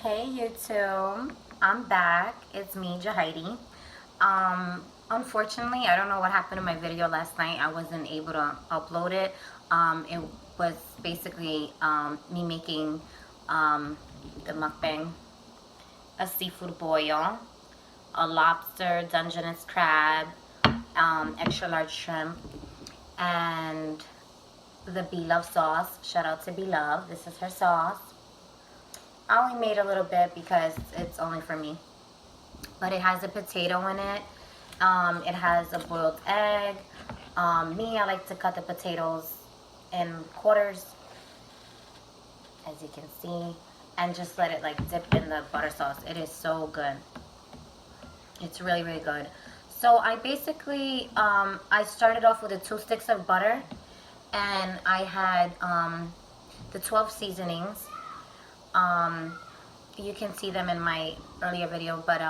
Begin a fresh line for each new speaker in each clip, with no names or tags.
Hey YouTube, I'm back. It's me, Jahidi. Unfortunately, I don't know what happened to my video last night. I wasn't able to upload it. It was basically me making the mukbang, a seafood boil, a lobster Dungeness crab, extra large shrimp, and the Beloved sauce. Shout out to Beloved. This is her sauce. I only made a little bit because it's only for me. But it has a potato in it. It has a boiled egg. I like to cut the potatoes in quarters, as you can see, and just let it like dip in the butter sauce. It is so good. It's really, really good. So I basically, I started off with the 2 sticks of butter, and I had the 12 seasonings. You can see them in my earlier video, but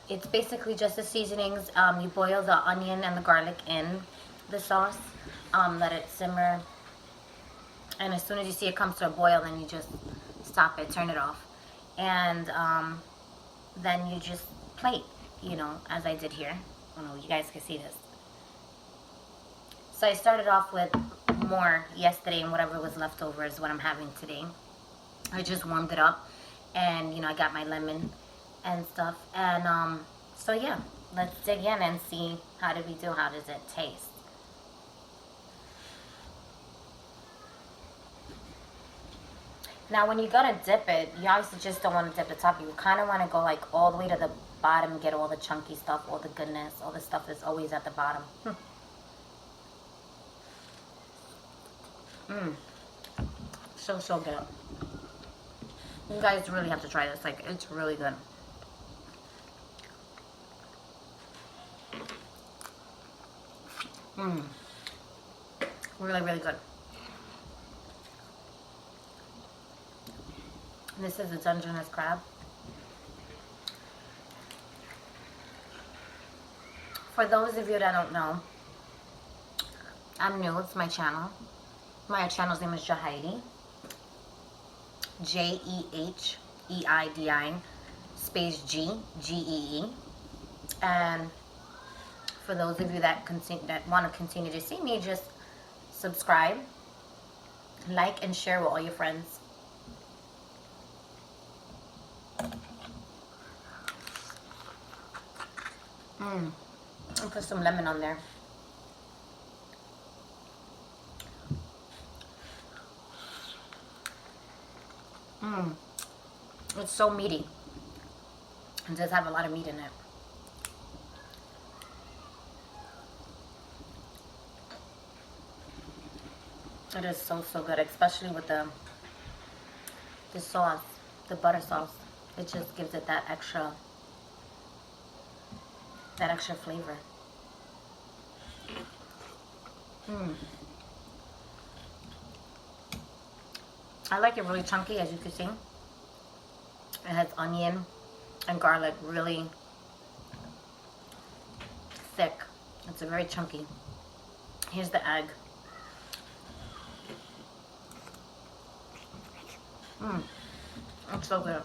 it's basically just the seasonings. You boil the onion and the garlic in the sauce, let it simmer, and as soon as you see it comes to a boil, then you just stop it, turn it off, and then you just plate, as I did here. I don't know if you guys can see this. So I started off with more yesterday, and whatever was left over is what I'm having today. I just warmed it up, and I got my lemon and stuff, and so yeah, let's dig in and see how does it taste. Now when you gotta dip it, you obviously just don't want to dip the top. You kind of want to go like all the way to the bottom and get all the chunky stuff, all the goodness, all the stuff that's always at the bottom. So good. You guys really have to try this. Like, it's really good. Really, really good. This is a Dungeness crab. For those of you that don't know, I'm new. It's my channel. My channel's name is Jahidi. Jeheidi space Gee. And for those of you that want to continue to see me, just subscribe, like, and share with all your friends. And put some lemon on there. It's so meaty. It does have a lot of meat in it. It is so good, especially with the sauce, the butter sauce. It just gives it that extra flavor. I like it really chunky, as you can see. It has onion and garlic, really thick. It's a very chunky. Here's the egg. It's so good.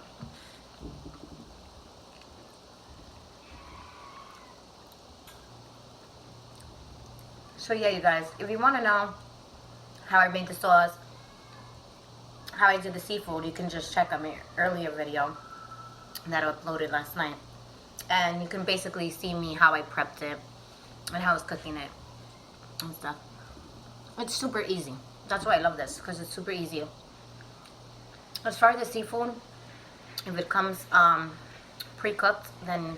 So yeah, you guys, if you want to know how I made the sauce, how I did the seafood, you can just check out my earlier video that I uploaded last night, and you can basically see me how I prepped it and how I was cooking it and stuff. It's super easy. That's why I love this, because it's super easy. As far as the seafood, if it comes pre-cooked, then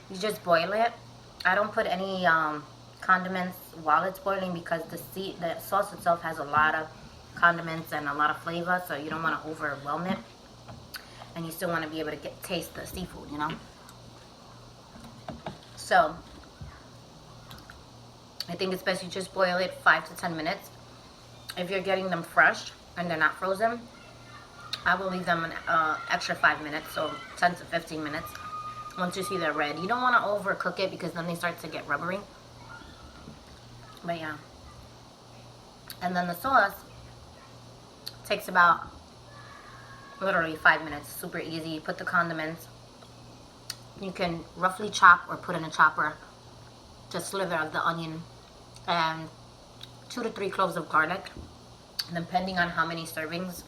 you just boil it. I don't put any condiments while it's boiling, because the sauce itself has a lot of condiments and a lot of flavor, so you don't want to overwhelm it, and you still want to be able to taste the seafood, So I think it's best you just boil it 5 to 10 minutes. If you're getting them fresh and they're not frozen, I will leave them an extra 5 minutes, so 10 to 15 minutes. Once you see they're red, you don't want to overcook it, because then they start to get rubbery. But yeah, and then the sauce takes about Literally 5 minutes. Super easy. You put the condiments. You can roughly chop or put in a chopper just slither of the onion and 2 to 3 cloves of garlic. And depending on how many servings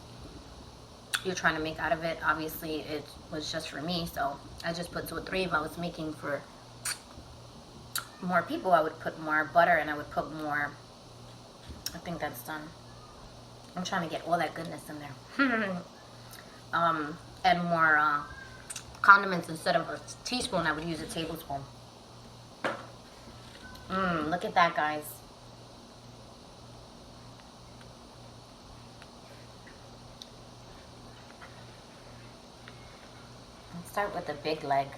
you're trying to make out of it, obviously it was just for me, so I just put 2 or 3. If I was making for more people, I would put more butter and I would put more. I think that's done. I'm trying to get all that goodness in there. And more condiments. Instead of a teaspoon, I would use a tablespoon. Look at that, guys. Let's start with the big leg.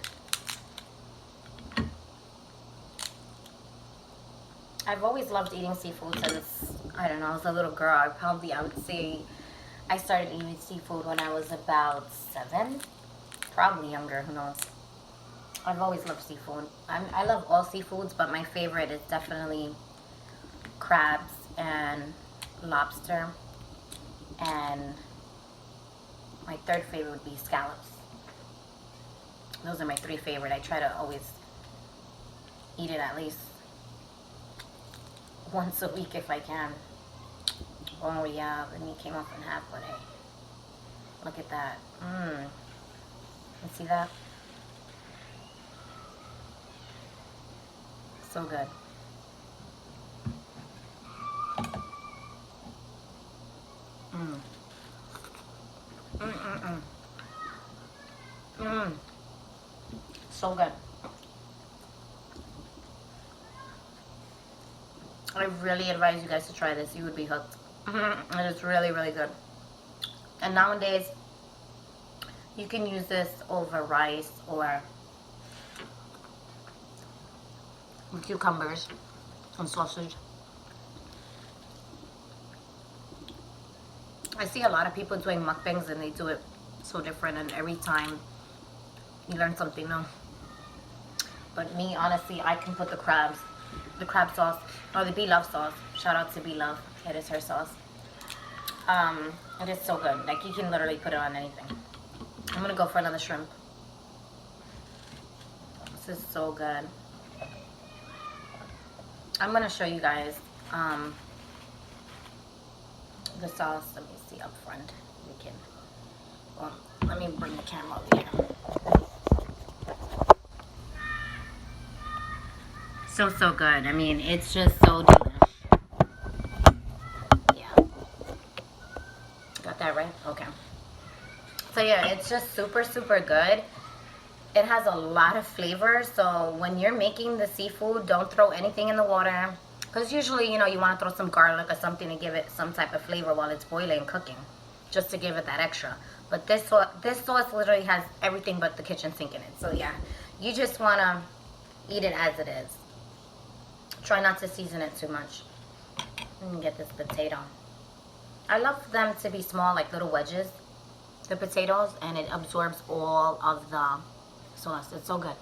I've always loved eating seafood since, I don't know, I was a little girl. I would say I started eating seafood when I was about 7. Probably younger, who knows. I've always loved seafood. I love all seafoods, but my favorite is definitely crabs and lobster. And my 3rd favorite would be scallops. Those are my 3 favorite. I try to always eat it at least once a week if I can. Oh yeah, the meat came off in half, but hey, look at that. You see that? So good. So good. I really advise you guys to try this. You would be hooked. It is really, really good. And nowadays, you can use this over rice or with cucumbers and sausage. I see a lot of people doing mukbangs and they do it so different, and every time you learn something new. But me, honestly, I can put the crab sauce, or the beloved sauce. Shout out to Beloved. It is her sauce. It is so good. Like, you can literally put it on anything. I'm gonna go for another shrimp. This is so good. I'm gonna show you guys the sauce. Let me see up front. We can. Well, let me bring the camera over here. So good. I mean, it's just so delicious. Yeah. Got that right? Okay. So yeah, it's just super good. It has a lot of flavor. So when you're making the seafood, don't throw anything in the water. Because usually, you know, you want to throw some garlic or something to give it some type of flavor while it's boiling and cooking. Just to give it that extra. But this sauce literally has everything but the kitchen sink in it. So yeah, you just want to eat it as it is. Try not to season it too much. Let me get this potato. I love them to be small, like little wedges, the potatoes, and it absorbs all of the sauce. It's so good.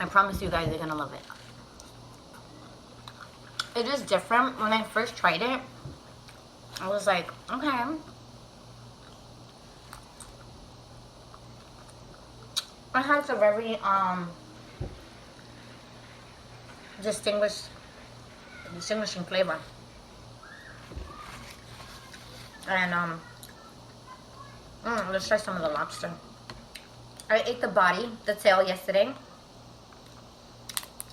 I promise you guys are gonna love it. It is different. When I first tried it, I was like, okay. It has a very distinguishing flavor. And let's try some of the lobster. I ate the body, the tail yesterday.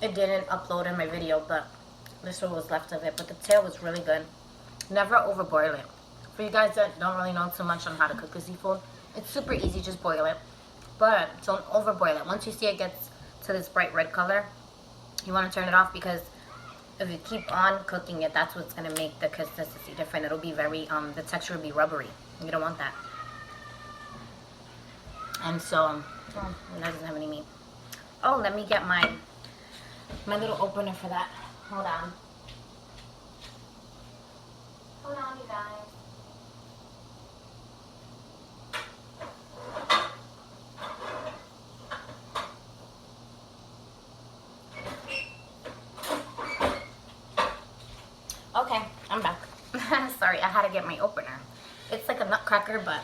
It didn't upload in my video, but this one was left of it. But the tail was really good. Never overboil it. For you guys that don't really know too much on how to cook the seafood, it's super easy, just boil it. But don't overboil it. Once you see it gets to this bright red color, you want to turn it off, because if you keep on cooking it, that's what's going to make the consistency different. It'll be very, the texture will be rubbery. You don't want that. And so, it doesn't have any meat. Oh, let me get my little opener for that. Hold on. Hold on, you guys. how to get my opener. It's like a nutcracker, but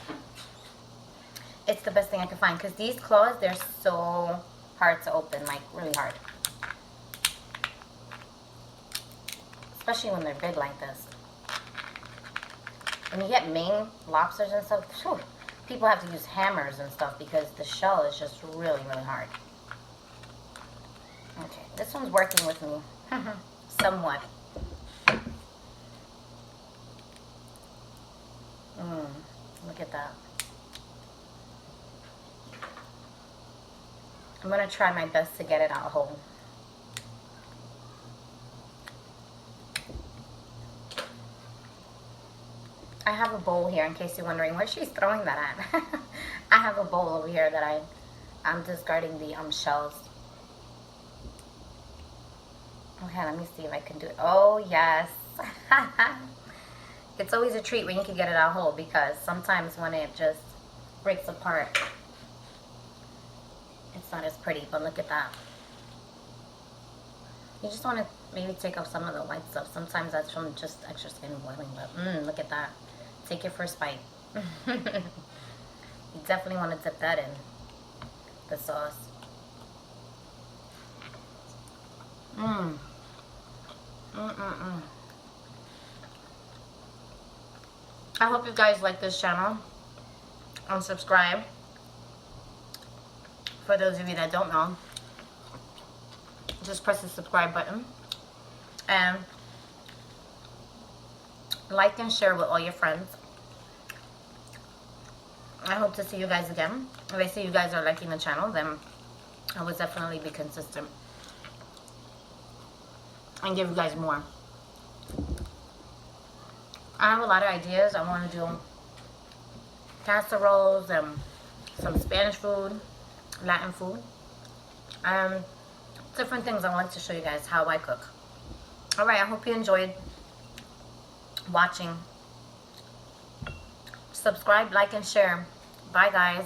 it's the best thing I can find because these claws, they're so hard to open, like really hard. Especially when they're big like this. When you get Maine lobsters and stuff, whew, people have to use hammers and stuff because the shell is just really, really hard. Okay, this one's working with me. Somewhat. Look at that. I'm going to try my best to get it out whole. I have a bowl here in case you're wondering where she's throwing that at. I have a bowl over here that I'm discarding the shells. Okay, let me see if I can do it. Oh, yes. It's always a treat when you can get it out whole because sometimes when it just breaks apart, it's not as pretty, but look at that. You just want to maybe take off some of the white stuff. Sometimes that's from just extra skin boiling, but look at that. Take your first bite. You definitely want to dip that in the sauce. I hope you guys like this channel and subscribe. For those of you that don't know, just press the subscribe button and like and share with all your friends. I hope to see you guys again. If I see you guys are liking the channel, then I will definitely be consistent and give you guys more. I have a lot of ideas. I want to do casseroles and some Spanish food, Latin food, and different things I like to show you guys how I cook. Alright, I hope you enjoyed watching. Subscribe, like, and share. Bye, guys.